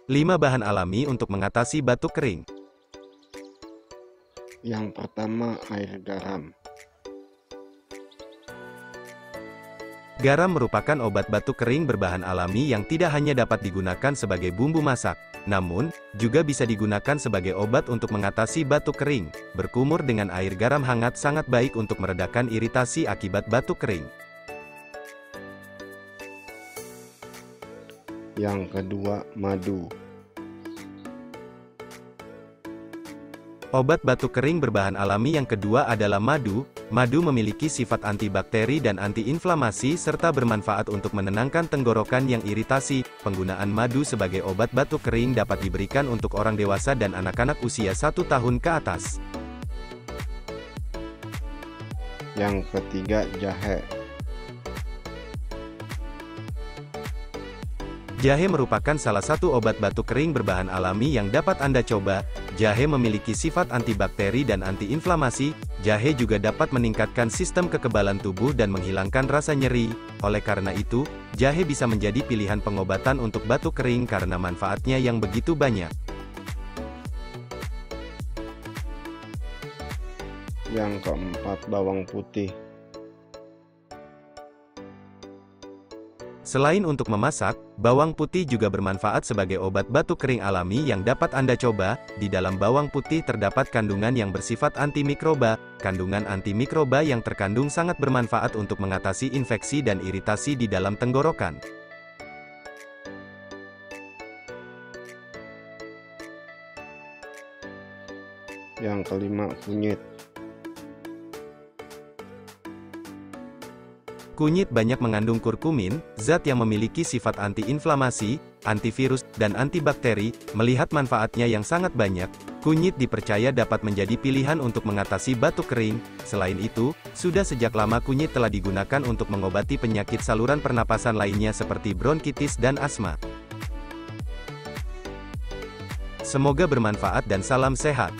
5 bahan alami untuk mengatasi batuk kering. Yang pertama, air garam. Garam merupakan obat batuk kering berbahan alami yang tidak hanya dapat digunakan sebagai bumbu masak, namun juga bisa digunakan sebagai obat untuk mengatasi batuk kering. Berkumur dengan air garam hangat sangat baik untuk meredakan iritasi akibat batuk kering. Yang kedua, madu. Obat batuk kering berbahan alami yang kedua adalah madu. Madu memiliki sifat antibakteri dan antiinflamasi serta bermanfaat untuk menenangkan tenggorokan yang iritasi. Penggunaan madu sebagai obat batuk kering dapat diberikan untuk orang dewasa dan anak-anak usia 1 tahun ke atas. Yang ketiga, jahe. Jahe merupakan salah satu obat batuk kering berbahan alami yang dapat Anda coba. Jahe memiliki sifat antibakteri dan antiinflamasi. Jahe juga dapat meningkatkan sistem kekebalan tubuh dan menghilangkan rasa nyeri. Oleh karena itu, jahe bisa menjadi pilihan pengobatan untuk batuk kering karena manfaatnya yang begitu banyak. Yang keempat, bawang putih. Selain untuk memasak, bawang putih juga bermanfaat sebagai obat batuk kering alami yang dapat Anda coba. Di dalam bawang putih terdapat kandungan yang bersifat antimikroba. Kandungan antimikroba yang terkandung sangat bermanfaat untuk mengatasi infeksi dan iritasi di dalam tenggorokan. Yang kelima, kunyit. Kunyit banyak mengandung kurkumin, zat yang memiliki sifat antiinflamasi, antivirus, dan antibakteri. Melihat manfaatnya yang sangat banyak, kunyit dipercaya dapat menjadi pilihan untuk mengatasi batuk kering. Selain itu, sudah sejak lama kunyit telah digunakan untuk mengobati penyakit saluran pernapasan lainnya seperti bronkitis dan asma. Semoga bermanfaat dan salam sehat.